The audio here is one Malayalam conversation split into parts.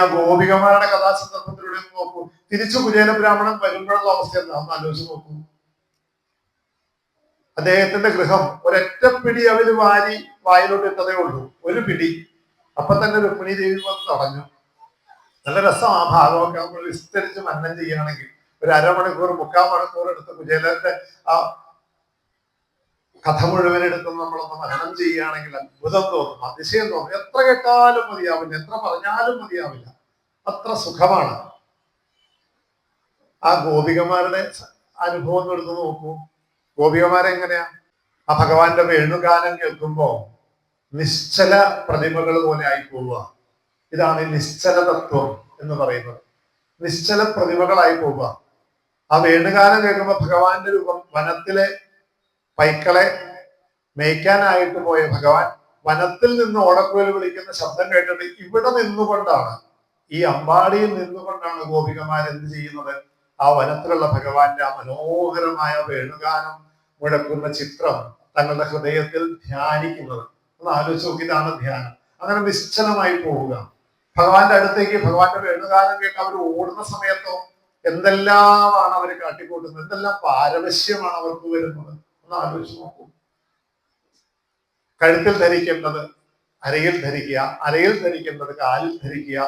ആ ഗോപികമാരുടെ കഥാസന്ദർഭത്തിലൂടെ നോക്കൂ. തിരിച്ചു കുചേല ബ്രാഹ്മണൻ വരുമ്പോഴുള്ള അവസ്ഥ എന്താ ഒന്ന് ആലോചിച്ച് നോക്കൂ. അദ്ദേഹത്തിന്റെ ഗൃഹം ഒരൊറ്റ പിടി അവര് വാരി വായിലോട്ട് ഇട്ടതേ ഉള്ളൂ, ഒരു പിടി. അപ്പൊ തന്നെ രുക്മിണി ദേവി വന്ന് തടഞ്ഞു. നല്ല രസം ആ ഭാഗമൊക്കെ നമ്മൾ വിസ്തരിച്ച് മനനം ചെയ്യുകയാണെങ്കിൽ. ഒരു അരമണിക്കൂർ 3/4 മണിക്കൂർ എടുത്ത് കുചേലന്റെ ആ കഥ മുഴുവൻ എടുത്ത് നമ്മളൊന്ന് മനനം ചെയ്യുകയാണെങ്കിൽ അത്ഭുതം തോന്നും, അതിശയം തോന്നും. എത്ര കേട്ടാലും മതിയാവില്ല, എത്ര പറഞ്ഞാലും മതിയാവില്ല, അത്ര സുഖമാണ്. ആ ഗോപികമാരുടെ അനുഭവം എടുത്ത് നോക്കൂ. ഗോപികമാരെങ്ങനെയാ ആ ഭഗവാന്റെ വേണുഗാനം കേൾക്കുമ്പോ നിശ്ചല പ്രതിമകൾ പോലെ ആയി പോവുക. ഇതാണ് ഈ നിശ്ചല തത്വം എന്ന് പറയുന്നത്. നിശ്ചല പ്രതിമകളായി പോവുക. ആ വേണുഗാനം കേൾക്കുമ്പോ ഭഗവാന്റെ രൂപം, വനത്തിലെ പൈക്കളെ മേയ്ക്കാനായിട്ട് പോയ ഭഗവാൻ വനത്തിൽ നിന്ന് ഓടക്കുഴൽ വിളിക്കുന്ന ശബ്ദം കേട്ടിട്ട് ഇവിടെ നിന്നുകൊണ്ടാണ്, ഈ അമ്പാടിയിൽ നിന്നുകൊണ്ടാണ് ഗോപികമാർ എന്ത് ചെയ്യുന്നത്? ആ വനത്തിലുള്ള ഭഗവാന്റെ ആ മനോഹരമായ വേണുഗാനം മുഴക്കുന്ന ചിത്രം തങ്ങളുടെ ഹൃദയത്തിൽ ധ്യാനിക്കുന്നത്. ഒന്ന് ആലോചിച്ച് നോക്കി, ഇതാണ് ധ്യാനം. അങ്ങനെ നിശ്ചലമായി പോവുക. ഭഗവാന്റെ അടുത്തേക്ക് ഭഗവാന്റെ വേണുഗാനം കേട്ട് അവർ ഓടുന്ന സമയത്തോ എന്തെല്ലാമാണ് അവർ കാട്ടിക്കൂട്ടുന്നത്, എന്തെല്ലാം പാരവശ്യമാണ് അവർക്ക് വരുന്നത്. ഒന്ന് ആലോചിച്ച് നോക്കൂ. കഴുത്തിൽ ധരിക്കേണ്ടത് അരയിൽ ധരിക്കുക, അരയിൽ ധരിക്കേണ്ടത് കാലിൽ ധരിക്കുക,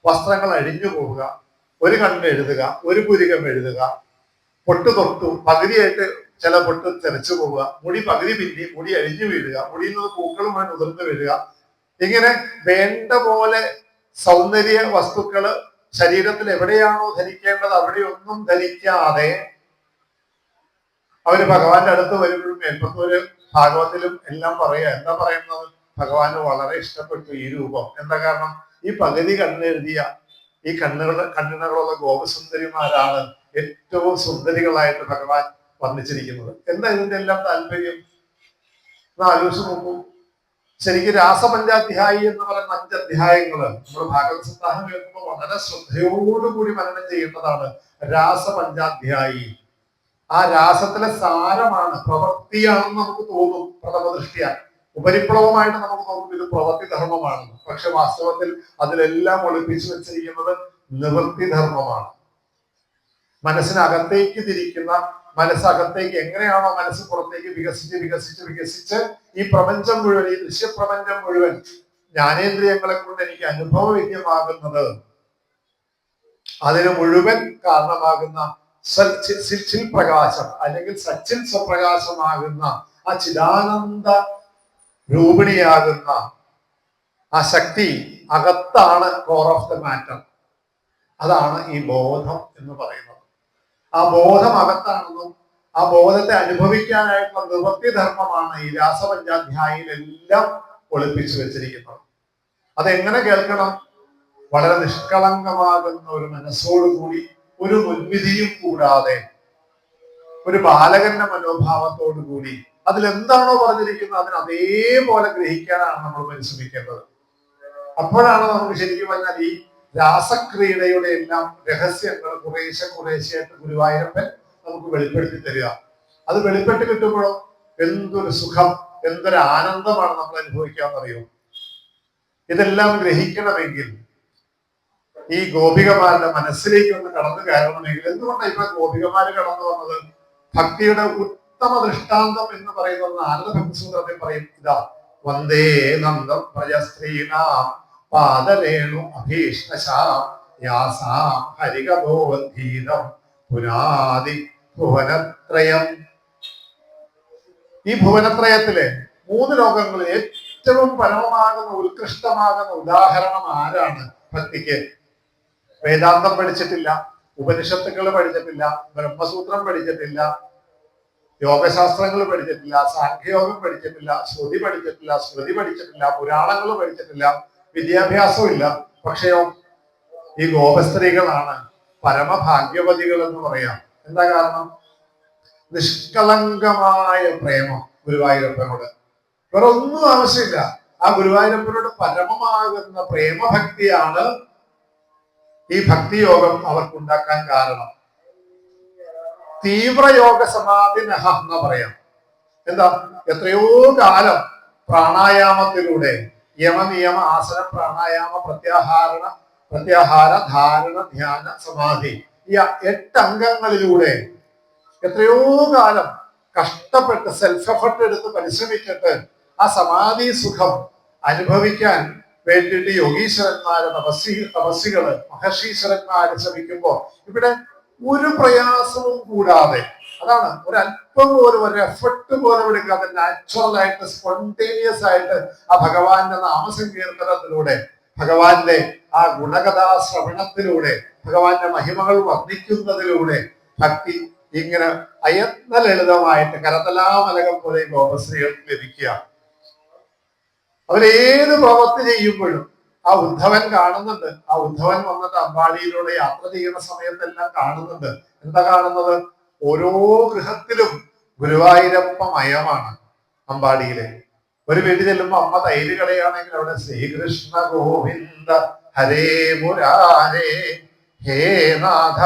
വസ്ത്രങ്ങൾ അഴിഞ്ഞു പോവുക, ഒരു കണ്ണ് എഴുതുക, ഒരു പുരികം എഴുതുക, പൊട്ട് തൊട്ടു പകുതിയായിട്ട് ചില പൊട്ട് തെരച്ചു പോവുക, മുടി പകുതി പിന്നി, മുടി അഴിഞ്ഞു വീഴുക, മുടിയിൽ നിന്ന് പൂക്കളുമായി ഉതിർന്നു വീഴുക. ഇങ്ങനെ വേണ്ട പോലെ സൗന്ദര്യ വസ്തുക്കള് ശരീരത്തിൽ എവിടെയാണോ ധരിക്കേണ്ടത് അവിടെയൊന്നും ധരിക്കാതെ അവര് ഭഗവാന്റെ അടുത്ത് വരുമ്പോഴും മേൽപ്പത്തൂര് ഭാഗവത്തിലും എല്ലാം പറയാ. എന്താ പറയുന്നത്? ഭഗവാന് വളരെ ഇഷ്ടപ്പെട്ടു ഈ രൂപം. എന്താ കാരണം? ഈ പകുതി കണ്ണെഴുതിയ ഈ കണ്ണിണകളുള്ള ഗോപസുന്ദരിമാരാണ് ഏറ്റവും സുന്ദരികളായിട്ട് ഭഗവാൻ വർണ്ണിച്ചിരിക്കുന്നത്. എന്താ ഇതിന്റെ എല്ലാം താല്പര്യം? ഒന്ന് ആലോചിച്ച് നോക്കൂ. ശരിക്കും രാസപഞ്ചാധ്യായി എന്ന് പറയുന്ന 5 അധ്യായങ്ങള് നമ്മൾ ഭാഗവത സപ്താഹം കേൾക്കുമ്പോൾ വളരെ ശ്രദ്ധയോടുകൂടി മനനം ചെയ്യേണ്ടതാണ്. രാസപഞ്ചാധ്യായി ആ രാസത്തിലെ സാരമാണ്, പ്രവൃത്തിയാണെന്ന് നമുക്ക് തോന്നും പ്രഥമ ദൃഷ്ടിയ. ഉപരിപ്ലവമായിട്ട് നമുക്ക് തോന്നും ഇത് പ്രവൃത്തി ധർമ്മമാണെന്ന്. പക്ഷെ വാസ്തവത്തിൽ അതിലെല്ലാം ഒളിപ്പിച്ചു വെച്ചിരിക്കുന്നത് നിവൃത്തി ധർമ്മമാണ്. മനസ്സിനകത്തേക്ക് തിരിക്കുന്ന, മനസ്സകത്തേക്ക് എങ്ങനെയാണോ മനസ്സ് പുറത്തേക്ക് വികസിച്ച് വികസിച്ച് വികസിച്ച് ഈ പ്രപഞ്ചം മുഴുവൻ, ഈ ദൃശ്യപ്രപഞ്ചം മുഴുവൻ ജ്ഞാനേന്ദ്രിയങ്ങളെ കൊണ്ട് എനിക്ക് അനുഭവവേദ്യമാകുന്നത്, അതിന് മുഴുവൻ കാരണമാകുന്ന ചിൽ പ്രകാശം അല്ലെങ്കിൽ സച്ചിൽ സ്വപ്രകാശമാകുന്ന ആ ചിദാനന്ദ രൂപിണിയാകുന്ന ആ ശക്തി അകത്താണ് കോർ ഓഫ് ദ മാറ്റർ. അതാണ് ഈ ബോധം എന്ന് പറയുന്നത്. ആ ബോധം അകത്താണെന്നും ആ ബോധത്തെ അനുഭവിക്കാനായിട്ടുള്ള നിവൃത്തിധർമ്മമാണ് ഈ രാസപഞ്ചാധ്യായിലെല്ലാം ഒളിപ്പിച്ചു വെച്ചിരിക്കുന്നത്. അതെങ്ങനെ കേൾക്കണം? വളരെ നിഷ്കളങ്കമാകുന്ന ഒരു മനസ്സോടുകൂടി, ഒരു മുൻവിധിയും കൂടാതെ, ഒരു ബാലകന്റെ മനോഭാവത്തോടു കൂടി അതിലെന്താണോ പറഞ്ഞിരിക്കുന്നത് അതിന് അതേപോലെ ഗ്രഹിക്കാനാണ് നമ്മൾ പരിശ്രമിക്കേണ്ടത്. അപ്പോഴാണ് നമുക്ക് ശരിക്കും പറഞ്ഞാൽ ഈ രാസക്രീഡയുടെ എല്ലാം രഹസ്യങ്ങൾ കുറേശ്ശെയായിട്ട് ഗുരുവായൂരപ്പൻ നമുക്ക് വെളിപ്പെടുത്തി തരിക. അത് വെളിപ്പെട്ട് കിട്ടുമ്പോഴോ എന്തൊരു സുഖം, എന്തൊരു ആനന്ദമാണ് നമ്മൾ അനുഭവിക്കാമെന്നറിയോ. ഇതെല്ലാം ഗ്രഹിക്കണമെങ്കിൽ ഈ ഗോപികമാരുടെ മനസ്സിലേക്ക് ഒന്ന് കടന്നു കയറണമെങ്കിൽ, എന്തുകൊണ്ടാണ് ഇപ്പൊ ഗോപികമാര് കടന്നു വന്നത്? ഭക്തിയുടെ ഉത്തമ ദൃഷ്ടാന്തം എന്ന് പറയുന്നത് നാരദ ഭക്തിസൂത്രത്തിൽ പറയും. ഇതാ വന്ദേ നന്ദം പ്രജസ്ത്രീണാം പാദരേണു അഭീഷ്ടശാം യാസാം ഹരികബോധീതം പുനാദി ഭുവനത്രയം. ഈ ഭുവനത്രയത്തിലെ 3 ലോകങ്ങളിൽ ഏറ്റവും പരമമാകുന്ന ഉത്കൃഷ്ടമാകുന്ന ഉദാഹരണം ആരാണ് ഭക്തിക്ക്? വേദാന്തം പഠിച്ചിട്ടില്ല, ഉപനിഷത്തുക്കൾ പഠിച്ചിട്ടില്ല, ബ്രഹ്മസൂത്രം പഠിച്ചിട്ടില്ല, യോഗശാസ്ത്രങ്ങൾ പഠിച്ചിട്ടില്ല, സാഖ്യയോഗം പഠിച്ചിട്ടില്ല, ശ്രുതി പഠിച്ചിട്ടില്ല, സ്മൃതി പഠിച്ചിട്ടില്ല, പുരാണങ്ങൾ പഠിച്ചിട്ടില്ല, വിദ്യാഭ്യാസവും ഇല്ല. പക്ഷെയോ ഈ ഗോപസ്ത്രീകളാണ് പരമഭാഗ്യവതികൾ എന്ന് പറയാം. എന്താ കാരണം? നിഷ്കളങ്കമായ പ്രേമം ഗുരുവായൂരപ്പനോട്. വേറെ ഒന്നും ആവശ്യമില്ല. ആ ഗുരുവായൂരപ്പനോട് പരമമാകുന്ന പ്രേമഭക്തിയാണ് ഈ ഭക്തിയോഗം അവർക്കുണ്ടാക്കാൻ കാരണം. തീവ്രയോഗ സമാധി നഹ എന്ന് പറയാം. എന്താ? എത്രയോ കാലം പ്രാണായാമത്തിലൂടെ യമനിയമ ആസന പ്രാണായാമ പ്രത്യാഹാരണ പ്രത്യാഹാര, ധാരണ, ധ്യാന, സമാധി, ഈ 8 അംഗങ്ങളിലൂടെ എത്രയോ കാലം കഷ്ടപ്പെട്ട് സെൽഫ് എഫർട്ട് എടുത്ത് പരിശ്രമിച്ചിട്ട് ആ സമാധി സുഖം അനുഭവിക്കാൻ വേണ്ടിയിട്ട് യോഗീശ്വരന്മാര്, തപസ്സികള്, മഹർഷീശ്വരന്മാര് ശ്രമിക്കുമ്പോ ഇവിടെ ഒരു പ്രയാസവും കൂടാതെ, അതാണ് ഒരല്പം പോലും ഒരു എഫർട്ട് പോലും എടുക്കാതെ നാച്ചുറൽ ആയിട്ട് സ്പോണ്ടേനിയസ് ആയിട്ട് ആ ഭഗവാന്റെ നാമസങ്കീർത്തനത്തിലൂടെ, ഭഗവാന്റെ ആ ഗുണകഥാ ശ്രവണത്തിലൂടെ, ഭഗവാന്റെ മഹിമകൾ വർദ്ധിക്കുന്നതിലൂടെ ഭക്തി ഇങ്ങനെ അയത്ന ലളിതമായിട്ട് കരതലാമലകം പോലെ ഗോപശ്രീകൾക്ക് ലഭിക്കുക. അവരേത് പ്രവൃത്തി ചെയ്യുമ്പോഴും ആ ഉദ്ധവൻ കാണുന്നുണ്ട്. ആ ഉദ്ധവൻ വന്നിട്ട് അമ്പാടിയിലൂടെ യാത്ര ചെയ്യുന്ന സമയത്തെല്ലാം കാണുന്നുണ്ട്. എന്താ കാണുന്നത്? ഓരോ ഗൃഹത്തിലും ഗുരുവായൂരപ്പ മയമാണ്. അമ്പാടിയിലെ ഒരു വീട്ടിൽ ചെല്ലുമ്പോ അമ്മ തൈര് കടയാണെങ്കിൽ അവിടെ ശ്രീകൃഷ്ണ ഗോവിന്ദ ഹരേ മുരാരേ ഹേ നാഥ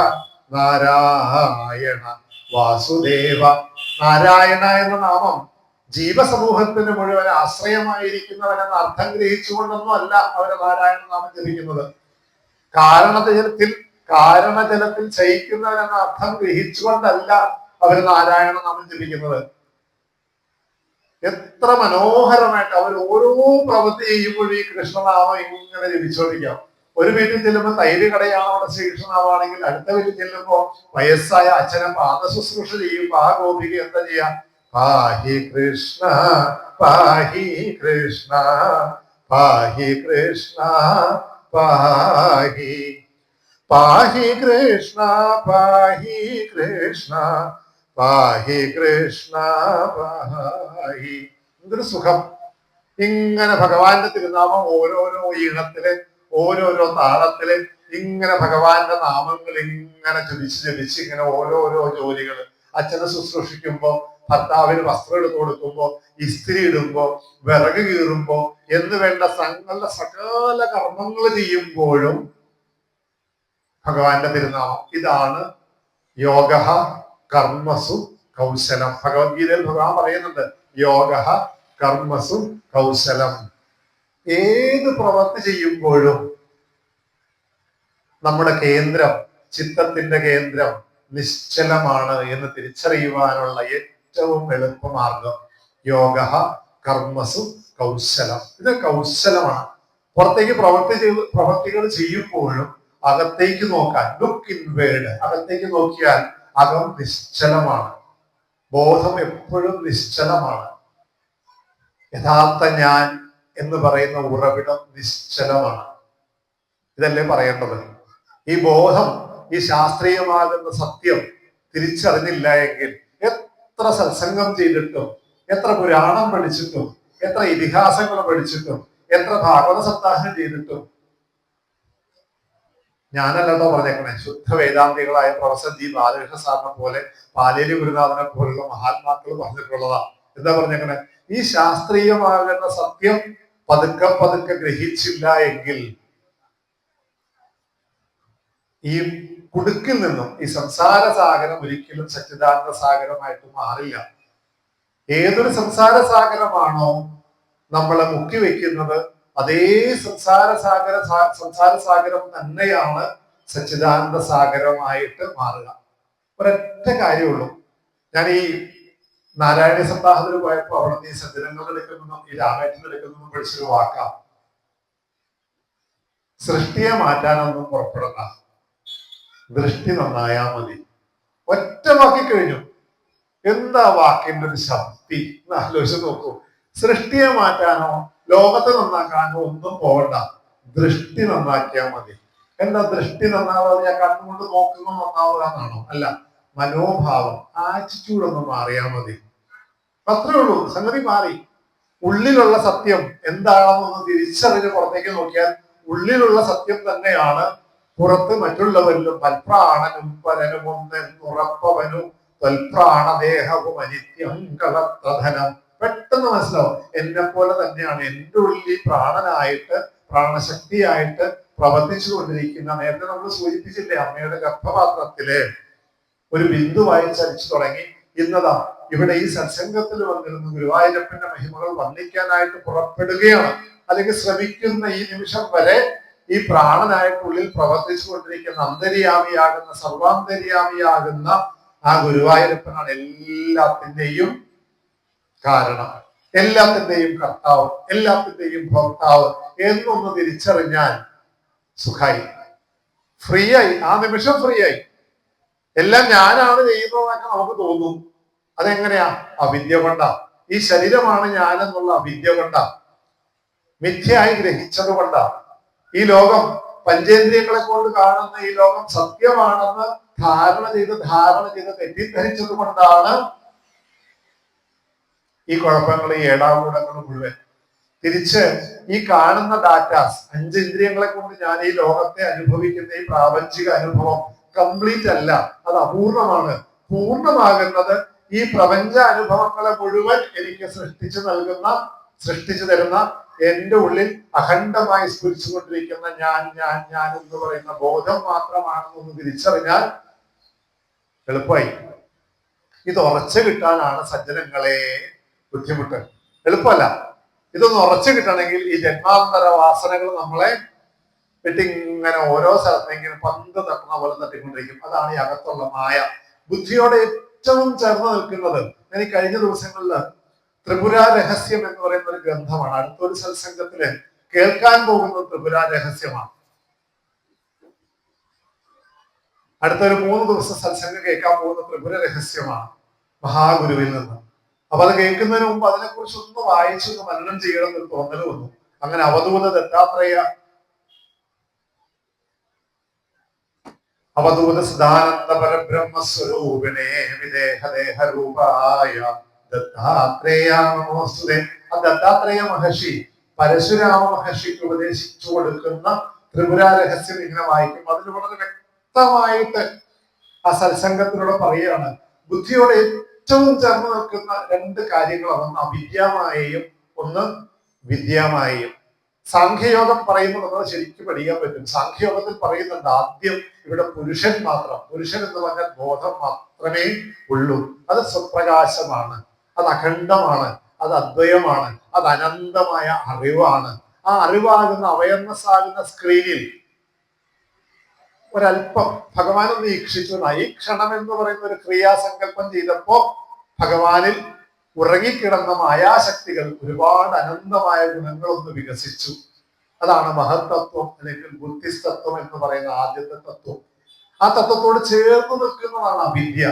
നാരായണ വാസുദേവ. നാരായണ എന്ന നാമം ജീവസമൂഹത്തിന് മുഴുവൻ ആശ്രയമായിരിക്കുന്നവനെന്ന അർത്ഥം ഗ്രഹിച്ചുകൊണ്ടൊന്നും അല്ല അവരെ നാരായണ നാമം ജപിക്കുന്നത്. കാരണജലത്തിൽ ശയിക്കുന്നവനെന്ന അർത്ഥം ഗ്രഹിച്ചുകൊണ്ടല്ല അവര് നാരായണ നാമം ജപിക്കുന്നത്. എത്ര മനോഹരമായിട്ട് അവർ ഓരോ പ്രവൃത്തി ചെയ്യുമ്പോഴും ഈ കൃഷ്ണനാമം ഇങ്ങനെ ജപിച്ചോണ്ടിരിക്കാം. ഒരു വീട്ടിൽ ചെല്ലുമ്പോൾ തൈര് കടയാണ് അവിടെ ശ്രീകൃഷ്ണനാമാണെങ്കിൽ, അടുത്ത വീട്ടിൽ ചെല്ലുമ്പോ വയസ്സായ അച്ഛനെ പാദശുശ്രൂഷ ചെയ്യുമ്പോ ആ ഗോപിക എന്താ ചെയ്യാ? പാഹി കൃഷ്ണ പാഹി കൃഷ്ണ പാഹി കൃഷ്ണ പാഹി പാഹി കൃഷ്ണ പാഹി കൃഷ്ണ പാഹി കൃഷ്ണ പാഹി. എന്തൊരു സുഖം! ഇങ്ങനെ ഭഗവാന്റെ തിരുനാമം ഓരോരോ ഈണത്തില്, ഓരോരോ താളത്തില് ഇങ്ങനെ ഭഗവാന്റെ നാമങ്ങൾ ഇങ്ങനെ ജപിച്ച് ഇങ്ങനെ ഓരോരോ ജോലികൾ, അച്ഛനെ ശുശ്രൂഷിക്കുമ്പോ, ഭർത്താവിന് വസ്ത്രം എടുത്തു കൊടുക്കുമ്പോ, ഇസ്തിരി ഇടുമ്പോ, വിറക് കീറുമ്പോ എന്ന് വേണ്ട സംഘങ്ങളുടെ സകല കർമ്മങ്ങൾ ചെയ്യുമ്പോഴും ഭഗവാന്റെ തിരുനാമം. ഇതാണ് യോഗ കർമ്മസു കൗശലം. ഭഗവത്ഗീതയിൽ ഭഗവാൻ പറയുന്നുണ്ട്, യോഗ കർമ്മസു കൗശലം. ഏത് പ്രവൃത്തി ചെയ്യുമ്പോഴും നമ്മുടെ കേന്ദ്രം, ചിത്തത്തിന്റെ കേന്ദ്രം നിശ്ചലമാണ് എന്ന് തിരിച്ചറിയുവാനുള്ള ഏറ്റവും എളുപ്പമാർഗം യോഗ കർമ്മസു കൗശലം. ഇത് കൗശലമാണ്. പുറത്തേക്ക് പ്രവൃത്തികൾ ചെയ്യുമ്പോഴും അകത്തേക്ക് നോക്കാൻ, ലുക്ക് ഇൻവേർഡ്, അകത്തേക്ക് നോക്കിയാൽ അകം നിശ്ചലമാണ്. ബോധം എപ്പോഴും നിശ്ചലമാണ്. യഥാർത്ഥ ഞാൻ എന്ന് പറയുന്ന ഉറവിടം നിശ്ചലമാണ്. ഇതല്ലേ പറയേണ്ടത്? ഈ ബോധം, ഈ ശാസ്ത്രീയമാകുന്ന സത്യം തിരിച്ചറിഞ്ഞില്ല എങ്കിൽ എത്ര സത്സംഗം ചെയ്തിട്ടും, എത്ര പുരാണം പഠിച്ചിട്ടും, എത്ര ഇതിഹാസങ്ങൾ പഠിച്ചിട്ടും, എത്ര ഭാഗവത സപ്താഹം ചെയ്തിട്ടും, ഞാനല്ലോ പറഞ്ഞേക്കണേ, ശുദ്ധ വേദാന്തികളായ പ്രൊഫസർ ജി ബാലകൃഷ്ണ സാറിനെ പോലെ, പാലേരി ഗുരുനാഥനെ പോലുള്ള മഹാത്മാക്കൾ പറഞ്ഞിട്ടുള്ളതാ. എന്താ പറഞ്ഞേക്കണേ? ഈ ശാസ്ത്രീയമാകുന്ന സത്യം പതുക്കെ പതുക്കെ ഗ്രഹിച്ചില്ല എങ്കിൽ ഈ കുടുക്കിൽ നിന്നും ഈ സംസാര സാഗരം ഒരിക്കലും സച്ചിദാനന്ദ സാഗരമായിട്ട് മാറില്ല. ഏതൊരു സംസാര സാഗരമാണോ നമ്മളെ മുക്കി വെക്കുന്നത്, അതേ സംസാര സാഗരം തന്നെയാണ് സച്ചിദാനന്ദ സാഗരമായിട്ട് മാറുക. ഒരൊറ്റ കാര്യമുള്ളൂ. ഞാൻ ഈ നാരായണ സപ്താഹത്തിൽ പോയപ്പോ അവിടെ ഈ സജ്ജനങ്ങൾ എടുക്കുന്നതും ഈ രാമേറ്റൻ എടുക്കുന്നതും പഠിച്ചൊരു വാക്കാം, സൃഷ്ടിയെ മാറ്റാനൊന്നും പുറപ്പെടണ്ട, ദൃഷ്ടി നന്നായാ മതി. ഒറ്റ വാക്കി കഴിഞ്ഞു. എന്താ വാക്കിന്റെ ഒരു ശക്തി എന്ന് ആലോചിച്ച് നോക്കൂ. സൃഷ്ടിയെ മാറ്റാനോ ലോകത്തെ നന്നാക്കാനോ ഒന്നും പോകണ്ട, ദൃഷ്ടി നന്നാക്കിയാൽ മതി. എന്താ ദൃഷ്ടി നന്നാവാതെ ഞാൻ കണ്ണുകൊണ്ട് നോക്കുമ്പോൾ നന്നാവുക എന്നാണോ? അല്ല, മനോഭാവം, ആറ്റിറ്റ്യൂഡ് ഒന്ന് മാറിയാൽ മതി. അത്രേ ഉള്ളൂ, സംഗതി മാറി. ഉള്ളിലുള്ള സത്യം എന്താണെന്നൊന്ന് തിരിച്ചറിഞ്ഞ് പുറത്തേക്ക് നോക്കിയാൽ ഉള്ളിലുള്ള സത്യം തന്നെയാണ് പുറത്ത് മറ്റുള്ളവരിലും. തൽപ്രാണനും പരനും ഒന്നെന്നുറപ്പവനും തൽപ്രാണദേഹവും അനിത്യം കളത്രധനം. പെട്ടെന്ന് മനസ്സിലാവും, എന്നെ പോലെ തന്നെയാണ് എൻ്റെ ഉള്ളിൽ പ്രാണനായിട്ട്, പ്രാണശക്തിയായിട്ട് പ്രവർത്തിച്ചു കൊണ്ടിരിക്കുന്ന. നേരത്തെ നമ്മൾ സൂചിപ്പിച്ചില്ലേ, അമ്മയുടെ ഗർഭപാത്രത്തിലെ ഒരു ബിന്ദുവായി ചലിച്ചു തുടങ്ങി. ഇന്നതാ ഇവിടെ ഈ സത്സംഗത്തിൽ വന്നിരുന്ന ഗുരുവായൂരപ്പന്റെ മഹിമകൾ വർണ്ണിക്കാനായിട്ട് പുറപ്പെടുകയാണ്, അല്ലെങ്കിൽ ശ്രമിക്കുന്ന ഈ നിമിഷം വരെ ഈ പ്രാണനായിട്ടുള്ളിൽ പ്രവർത്തിച്ചു കൊണ്ടിരിക്കുന്ന അന്തര്യാമിയാകുന്ന സർവാന്തര്യാമിയാകുന്ന ആ ഗുരുവായൂരപ്പനാണ് എല്ലാത്തിന്റെയും കാരണം, എല്ലാത്തിന്റെയും കർത്താവ്, എല്ലാത്തിന്റെയും ഭോക്താവ് എന്നൊന്ന് തിരിച്ചറിഞ്ഞാൽ സുഖായി, ഫ്രീ ആയി, ആ നിമിഷം ഫ്രീ ആയി. എല്ലാം ഞാനാണ് ചെയ്യുന്നതെന്നൊക്കെ നമുക്ക് തോന്നും. അതെങ്ങനെയാ? അവിദ്യ കൊണ്ടാ. ഈ ശരീരമാണ് ഞാനെന്നുള്ള അവിദ്യ കൊണ്ടാ, മിഥ്യയായി ഗ്രഹിച്ചത് കൊണ്ടാ. ഈ ലോകം പഞ്ചേന്ദ്രിയങ്ങളെ കൊണ്ട് കാണുന്ന ഈ ലോകം സത്യമാണെന്ന് ധാരണ ചെയ്ത് തെറ്റിദ്ധരിച്ചത് കൊണ്ടാണ് ഈ കുഴപ്പങ്ങൾ, ഈ ഏടാകൂടങ്ങൾ മുഴുവൻ. തിരിച്ച് ഈ കാണുന്ന ഡാറ്റാസ്, 5 ഇന്ദ്രിയങ്ങളെ കൊണ്ട് ഞാൻ ഈ ലോകത്തെ അനുഭവിക്കുന്ന ഈ പ്രാപഞ്ചിക അനുഭവം കംപ്ലീറ്റ് അല്ല, അത് അപൂർണമാണ്. പൂർണ്ണമാകുന്നത് ഈ പ്രപഞ്ച അനുഭവങ്ങളെ മുഴുവൻ എനിക്ക് സൃഷ്ടിച്ചു തരുന്ന എന്റെ ഉള്ളിൽ അഖണ്ഡമായി സ്ഫുരിച്ചുകൊണ്ടിരിക്കുന്ന ഞാൻ എന്ന് പറയുന്ന ബോധം മാത്രമാണെന്നൊന്ന് തിരിച്ചറിഞ്ഞാൽ എളുപ്പമായി. ഇത് ഉറച്ചു കിട്ടാനാണ് സജ്ജനങ്ങളെ ബുദ്ധിമുട്ട്. എളുപ്പമല്ല. ഇതൊന്ന് ഉറച്ചു കിട്ടണമെങ്കിൽ ഈ ജന്മാന്തര വാസനകൾ നമ്മളെ ഇങ്ങനെ ഓരോ സ്ഥലത്തെങ്കിലും പന്ത് തട്ടുന്ന പോലെ തട്ടിക്കൊണ്ടിരിക്കും. അതാണ് ഈ അകത്തുള്ള മായ. ബുദ്ധിയോട് ഏറ്റവും ചേർന്ന് നിൽക്കുന്നത്, ഞാൻ ഈ കഴിഞ്ഞ ദിവസങ്ങളിൽ ത്രിപുര രഹസ്യം എന്ന് പറയുന്ന ഒരു ഗ്രന്ഥമാണ്. അടുത്തൊരു സത്സംഗത്തില് കേൾക്കാൻ പോകുന്നത് ത്രിപുര രഹസ്യമാണ്. അടുത്തൊരു 3 ദിവസം സത്സംഗം കേൾക്കാൻ പോകുന്ന ത്രിപുര രഹസ്യമാണ് മഹാഗുരുവിൽ നിന്ന്. അപ്പൊ അത് കേൾക്കുന്നതിന് മുമ്പ് അതിനെക്കുറിച്ച് ഒന്ന് വായിച്ചൊന്ന് മനനം ചെയ്യണം എന്നൊരു തോന്നൽ വന്നു. അങ്ങനെ അവധൂത സദാനന്ദ പരബ്രഹ്മസ്വരൂപിണേ വിദേഹദേഹരൂപായ ദത്താത്രേയ നമോസ്തുതേ. ആ ദത്താത്രേയ മഹർഷി പരശുരാമ മഹർഷിക്ക് ഉപദേശിച്ചു കൊടുക്കുന്ന ത്രിപുര രഹസ്യം ഇങ്ങനെ വായിക്കും. അതിന് വളരെ വ്യക്തമായിട്ട് ആ സത്സംഗത്തിലൂടെ പറയുകയാണ്, ബുദ്ധിയോട് ഏറ്റവും ചേർന്ന് നിൽക്കുന്ന 2 കാര്യങ്ങളാണ്. ഒന്ന് അവിദ്യാമായയും ഒന്ന് വിദ്യാമായയും. സാഖ്യയോഗം പറയുമ്പോൾ നമ്മൾ ശരിക്കും പഠിക്കാൻ പറ്റും. സാഖ്യയോഗത്തിൽ പറയുന്നുണ്ട് ആദ്യം ഇവിടെ പുരുഷൻ മാത്രം. പുരുഷൻ എന്ന് പറഞ്ഞാൽ ബോധം മാത്രമേ ഉള്ളൂ. അത് സ്വപ്രകാശമാണ്, അത് അഖണ്ഡമാണ്, അത് അദ്വയമാണ്, അത് അനന്തമായ അറിവാണ്. ആ അറിവാകുന്ന അവയർനെസ് ആകുന്ന സ്ക്രീനിൽ ഒരല്പം ഭഗവാൻ ഒന്ന് ഈക്ഷിച്ചു. ഈ ക്ഷണം എന്ന് പറയുന്ന ഒരു ക്രിയാസങ്കല്പം ചെയ്തപ്പോ ഭഗവാനിൽ ഉറങ്ങിക്കിടന്ന മായാശക്തികൾ ഒരുപാട് അനന്തമായ ഗുണങ്ങളൊന്ന് വികസിച്ചു. അതാണ് മഹത്തത്വം അല്ലെങ്കിൽ ബുദ്ധിസ്തത്വം എന്ന് പറയുന്ന ആദ്യത്തെ തത്വം. ആ തത്വത്തോട് ചേർന്ന് നിൽക്കുന്നതാണ് അവിദ്യ.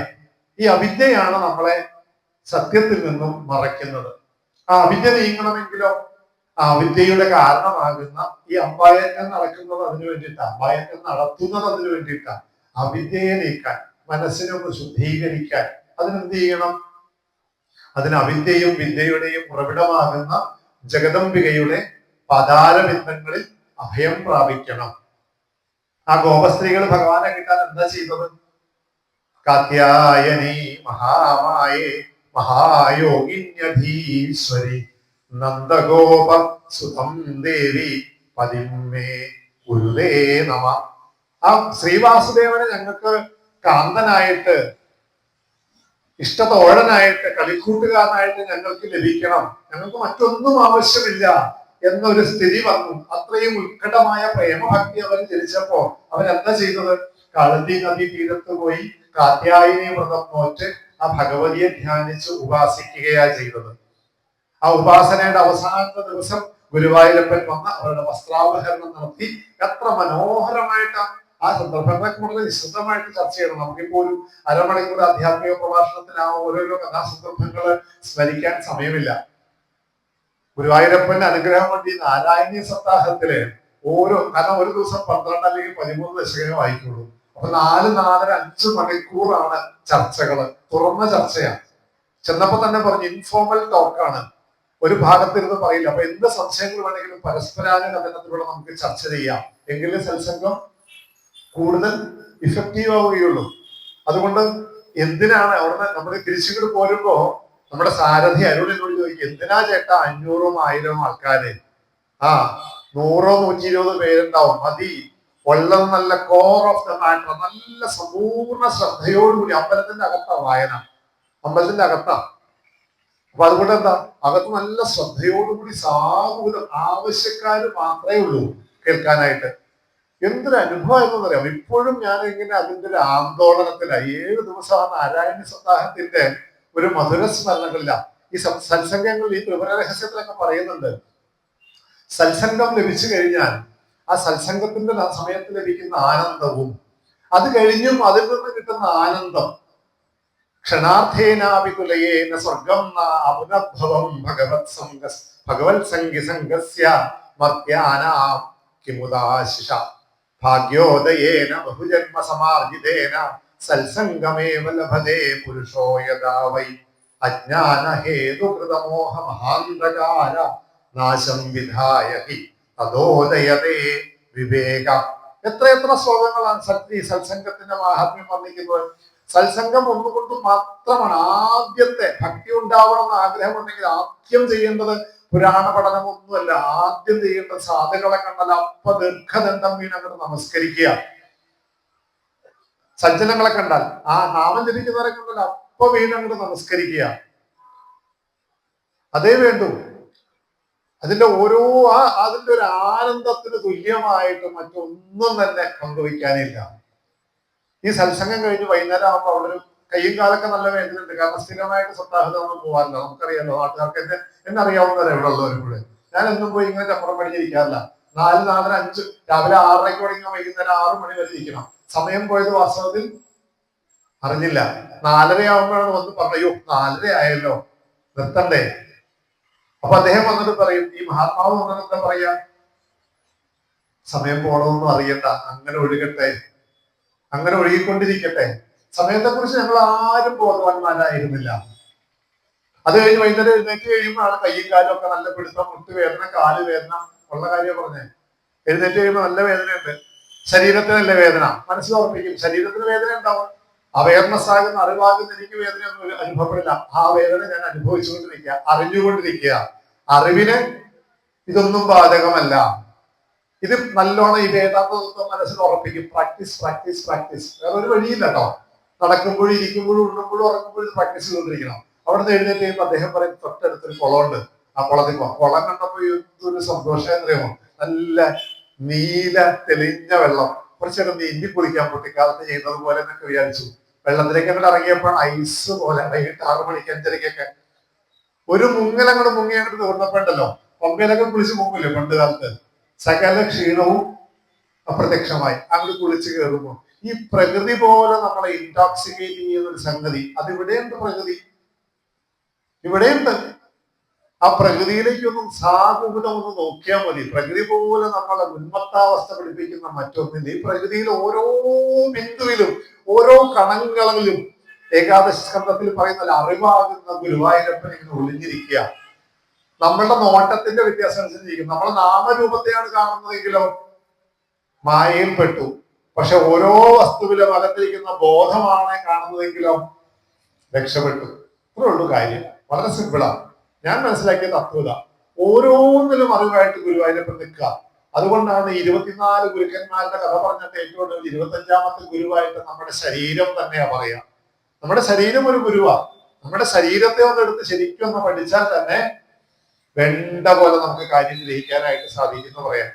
ഈ അവിദ്യയാണ് നമ്മളെ സത്യത്തിൽ നിന്നും മറയ്ക്കുന്നത്. ആ അവിദ്യ നീങ്ങണമെങ്കിലോ ആ അവിദ്യയുടെ കാരണമാകുന്ന ഈ അമ്പായറ്റം നടക്കുന്നത് അതിനു വേണ്ടിയിട്ടാണ്, അമ്പായറ്റം നടത്തുന്നത് അതിനു വേണ്ടിയിട്ടാണ്. അവിദ്യയെ നീക്കാൻ, മനസ്സിനെ ഒന്ന് ശുദ്ധീകരിക്കാൻ അതിനെന്ത് ചെയ്യണം? അതിന് അവിദ്യയും വിദ്യയുടെയും ഉറവിടമാകുന്ന ജഗദംബികയുടെ പദാരബിന്ദങ്ങളിൽ അഭയം പ്രാപിക്കണം. ആ ഗോപസ്ത്രീകൾ ഭഗവാനെ കിട്ടാൻ എന്താ ചെയ്തത്? കാത്യായനി മഹാമായേ മഹായോഗിന്യധീശ്വരി നന്ദഗോപ സുതം ദേവി പതിമേ ഗുരുവേ നമ. ആ ശ്രീവാസുദേവനെ ഞങ്ങൾക്ക് കാന്തനായിട്ട്, ഇഷ്ടതോഴനായിട്ട്, കളിക്കൂട്ടുകാരനായിട്ട് ഞങ്ങൾക്ക് ലഭിക്കണം, ഞങ്ങൾക്ക് മറ്റൊന്നും ആവശ്യമില്ല എന്നൊരു സ്ഥിതി വന്നു. അത്രയും ഉത്കടമായ പ്രേമഭക്തി അവർ ജനിച്ചപ്പോ അവരെന്താ ചെയ്തത്? കാളന്തി നദി തീരത്ത് പോയി കാത്യായനി വ്രതം നോറ്റ് ആ ഭഗവതിയെ ധ്യാനിച്ച് ഉപാസിക്കുകയാ ചെയ്തത്. ആ ഉപാസനയുടെ അവസാനത്തെ ദിവസം ഗുരുവായൂരപ്പൻ വന്ന് അവരുടെ വസ്ത്രാപഹരണം നടത്തി. എത്ര മനോഹരമായിട്ട് ആ സന്ദർഭങ്ങളെ കൂടുതൽ വിശദമായിട്ട് ചർച്ച ചെയ്യണം. നമുക്കിപ്പോ ഒരു അരമണിക്കൂർ ആധ്യാത്മിക പ്രഭാഷണത്തിൽ ആ ഓരോരോ കഥാസന്ദർഭങ്ങള് സ്മരിക്കാൻ സമയമില്ല. ഗുരുവായൂരപ്പന്റെ അനുഗ്രഹം കൊണ്ട് ഈ നാരായണീയ സപ്താഹത്തില് കാരണം ഒരു ദിവസം 12 അല്ലെങ്കിൽ 13 ദശകമേ വായിക്കുള്ളൂ. അപ്പൊ 4, 4, 5 മണിക്കൂറാണ് ചർച്ചകള്, തുറന്ന ചർച്ചയാണ്. ചെന്നപ്പോ തന്നെ പറഞ്ഞു ഇൻഫോർമൽ ടോക്കാണ്, ഒരു ഭാഗത്തിരുന്ന് പറയില്ല. അപ്പൊ എന്ത് സംശയങ്ങൾ വേണമെങ്കിലും പരസ്പരാനുകഥനത്തിലൂടെ നമുക്ക് ചർച്ച ചെയ്യാം. എങ്കിലും സത്സംഗം കൂടുതൽ ഇഫക്റ്റീവ് ആവുകയുള്ളൂ. അതുകൊണ്ട് എന്തിനാണ് അവിടെ നമ്മൾ തിരിച്ചുകൊണ്ട് പോരുമ്പോ നമ്മുടെ സാരഥി അരുണിനോട് ചോദിക്കും, എന്തിനാ ചേട്ടാ 500ഉം 1000ഉം ആൾക്കാര്? 100 120 പേരുണ്ടാവും, മതി. വളരെ നല്ല കോർ ഓഫ് ദ മാറ്റർ, നല്ല സമ്പൂർണ്ണ ശ്രദ്ധയോടുകൂടി. അമ്പലത്തിന്റെ അകത്താ വായന, അമ്പലത്തിന്റെ അകത്താ. അപ്പൊ അതുകൊണ്ട് എന്താ, അകത്ത് നല്ല ശ്രദ്ധയോടുകൂടി സാമൂഹിക ആവശ്യക്കാര് മാത്രമേ ഉള്ളൂ കേൾക്കാനായിട്ട്. എന്തൊരു അനുഭവമായിരുന്നു അറിയാം. ഇപ്പോഴും ഞാൻ ഇങ്ങനെ അതിന്റെ ഒരു ആന്തോളനത്തിലായി. 7 ദിവസം ആ നാരായണ സപ്താഹത്തിന്റെ ഒരു മധുര സ്മരണകളില്ല. ഈ സത്സംഗങ്ങളിൽ ഈ ത്രിപുര രഹസ്യത്തിലൊക്കെ പറയുന്നുണ്ട്, സത്സംഗം ലഭിച്ചു കഴിഞ്ഞാൽ ആ സത്സംഗത്തിന്റെ സമയത്ത് ലഭിക്കുന്ന ആനന്ദവും അത് കഴിഞ്ഞും അതിൽ നിന്ന് കിട്ടുന്ന ആനന്ദം ക്ഷണാർത്ഥേനാവികുലയേന സ്വർഗം അപുനദ്ഭവം ഭഗവത് സംഗി സംഗസ്യ മർത്യാനാം കിമുദാശിഷ ഭാഗ്യോദയേന ബഹുജന്മ സമാർജിതേന സത്സംഗമേവ ലഭതേ പുരുഷോ യഥാ വൈ അജ്ഞാന ഹേതുകൃതമോഹ മഹാന്ധകാര നാശം വിധായ ഹി തദോദയതേ വിവേക. എത്ര ശ്ലോകങ്ങളാണ് ഈ സത്സംഗത്തിന്റെ മാഹാത്മ്യം വർണ്ണിക്കുന്നത്. സത്സംഗം ഒന്നുകൊണ്ട് മാത്രമാണ്. ആദ്യത്തെ ഭക്തി ഉണ്ടാവണമെന്ന് ആഗ്രഹമുണ്ടെങ്കിൽ ആദ്യം ചെയ്യേണ്ടത് പുരാണ പഠനമൊന്നുമല്ല. ആദ്യം ചെയ്യേണ്ടത് സാധുക്കളെ കണ്ടാൽ അപ്പ ദീർഘദണ്ഡം വീണങ്ങോട്ട് നമസ്കരിക്കുക. സജ്ജനങ്ങളെ കണ്ടാൽ, ആ നാമം ജപിക്കുന്നവരെ കണ്ടാൽ അപ്പ വീണങ്ങോട്ട് നമസ്കരിക്കുക. അതേ വേണ്ടു. അതിന്റെ അതിന്റെ ഒരു ആനന്ദത്തിന് തുല്യമായിട്ട് മറ്റൊന്നും തന്നെ പങ്കുവയ്ക്കാനില്ല. ഈ സത്സംഗം കഴിഞ്ഞ് വൈകുന്നേരം ആകുമ്പോൾ അവിടെ ഒരു കയ്യും കാലൊക്കെ നല്ല വേദനയുണ്ട്. കാരണം സ്ഥിരമായിട്ട് സപ്താഹത്തിൽ നമ്മൾ പോകാറില്ല. നമുക്കറിയാമല്ലോ, നാട്ടുകാർക്ക് എന്നെ അറിയാവുന്നവരെ എവിടെ ഉള്ളവരും കൂടെ. ഞാൻ എന്നും പോയി ഇങ്ങനെ ചപ്പുറം പഠിച്ചിരിക്കാറില്ല. 4, 4, 5 രാവിലെ 6:30 തുടങ്ങിയ വൈകുന്നേരം 6 മണി വരെ ഇരിക്കണം. സമയം പോയത് വാസ്തവത്തിൽ അറിഞ്ഞില്ല. 4:30 ആകുമ്പോഴാണ് വന്ന് പറയൂ 4:30 ആയല്ലോ, നിർത്തണ്ടേ. അപ്പൊ അദ്ദേഹം വന്നിട്ട് പറയും, ഈ മഹാത്മാവ് വന്നിട്ട് എന്താ പറയാ, സമയം പോണമെന്നും അറിയണ്ട, അങ്ങനെ ഒഴുകട്ടെ, അങ്ങനെ ഒഴുകിക്കൊണ്ടിരിക്കട്ടെ. സമയത്തെ കുറിച്ച് ഞങ്ങൾ ആരും ബോധവാന്മാരായിരുന്നില്ല. അത് കഴിഞ്ഞ് വൈകുന്നേരം എഴുന്നേറ്റ് കഴിയുമ്പോഴാണ് കയ്യും കാലും ഒക്കെ നല്ല പിടുത്തം, മുട്ടുവേദന, കാല് വേദന ഉള്ള കാര്യം പറഞ്ഞേ. എഴുന്നേറ്റ് കഴിയുമ്പോൾ നല്ല വേദനയുണ്ട്. ശരീരത്തിനല്ല വേദന, മനസ്സിലുറപ്പിക്കും. ശരീരത്തിന് വേദന ഉണ്ടാവും. അവയർനെസ് ആകുന്ന, അറിവാകുന്ന എനിക്ക് വേദനയൊന്നും അനുഭവപ്പെടില്ല. ആ വേദന ഞാൻ അനുഭവിച്ചുകൊണ്ടിരിക്കുക, അറിഞ്ഞുകൊണ്ടിരിക്കുക. അറിവിന് ഇതൊന്നും ബാധകമല്ല. ഇത് നല്ലോണം ഈ വേദാന്ത തത്വം മനസ്സിൽ ഉറപ്പിക്കും. Practice practice practice. വേറെ ഒരു വഴിയില്ല കേട്ടോ. നടക്കുമ്പോഴും ഇരിക്കുമ്പോഴും ഉണ്ണുമ്പോഴും ഉറങ്ങുമ്പോഴും പ്രാക്ടീസ് ചെയ്തുകൊണ്ടിരിക്കണം. അവിടുന്ന് എഴുന്നേറ്റ് കഴിയുമ്പോൾ അദ്ദേഹം പറയും, തൊട്ടടുത്തൊരു കുളമുണ്ട്, ആ കുളത്തിൽ പോകാം. കുളം കണ്ടപ്പോ എന്തൊരു സന്തോഷം എന്നറിയാമോ. നല്ല നീല തെളിഞ്ഞ വെള്ളം. കുറച്ചേരം നീന്തി കുളിക്കാൻ കുട്ടിക്കാലത്ത് ചെയ്യുന്നത് പോലെ എന്നൊക്കെ വിചാരിച്ചു. വെള്ളത്തിലേക്ക് അങ്ങോട്ട് ഇറങ്ങിയപ്പോഴാണ് ഐസ് പോലെ. വൈകിട്ട് 6 മണിക്ക് 5:30 ഒരു മുങ്ങലങ്ങോട്ട് മുങ്ങി അങ്ങോട്ട് തീർന്നപ്പോണ്ടല്ലോ, പമ്പയിലൊക്കെ കുളിച്ച് മുങ്ങില്ലേ പണ്ട് കാലത്ത്, സകല ക്ഷീണവും അപ്രത്യക്ഷമായി. അങ്ങോട്ട് കുളിച്ച് കയറുമ്പോൾ ഈ പ്രകൃതി പോലെ നമ്മളെ ഇൻടോക്സിക്കേറ്റ് ചെയ്യുന്ന ഒരു സംഗതി അതിവിടെയുണ്ട്. പ്രകൃതി ഇവിടെയുണ്ട്. ആ പ്രകൃതിയിലേക്കൊന്നും സാധുവിധം ഒന്ന് നോക്കിയാൽ മതി. പ്രകൃതി പോലെ നമ്മളെ ഉന്മത്താവസ്ഥ പഠിപ്പിക്കുന്ന മറ്റൊന്നില്ല. ഈ പ്രകൃതിയിൽ ഓരോ ബിന്ദുവിലും ഓരോ കണങ്ങളിലും ഏകാദശി സ്കന്ധത്തിൽ പറയുന്ന അറിവാകുന്ന ഗുരുവായൂരപ്പൻ ഇങ്ങനെ ഒളിഞ്ഞിരിക്കുക. നമ്മളുടെ നോട്ടത്തിന്റെ വ്യത്യാസം അനുസരിച്ചിരിക്കും. നമ്മൾ നാമരൂപത്തെയാണ് കാണുന്നതെങ്കിലോ മായയിൽ പെട്ടു. പക്ഷെ ഓരോ വസ്തുവിലും അകത്തിരിക്കുന്ന ബോധമാണ് കാണുന്നതെങ്കിലോ രക്ഷപ്പെട്ടു. അത്രേ ഉള്ളൂ കാര്യം. വളരെ സിമ്പിളാണ്. ഞാൻ മനസ്സിലാക്കിയ തത്വത. ഓരോന്നിലും അറിവായിട്ട് ഗുരുവായൂരപ്പൻ നിൽക്കുക. അതുകൊണ്ടാണ് 24 ഗുരുക്കന്മാരുടെ കഥ പറഞ്ഞിട്ട് ഏറ്റവും കൂടുതൽ 25ാമത്തെ ഗുരുവായിട്ട് നമ്മുടെ ശരീരം തന്നെയാ പറയാ. നമ്മുടെ ശരീരം ഒരു ഗുരുവാ. നമ്മുടെ ശരീരത്തെ ഒന്നെടുത്ത് ശരിക്കും ഒന്ന് പഠിച്ചാൽ തന്നെ വേണ്ട പോലെ നമുക്ക് കാര്യം ഗ്രഹിക്കാനായിട്ട് സാധിക്കുന്നു പറയാം.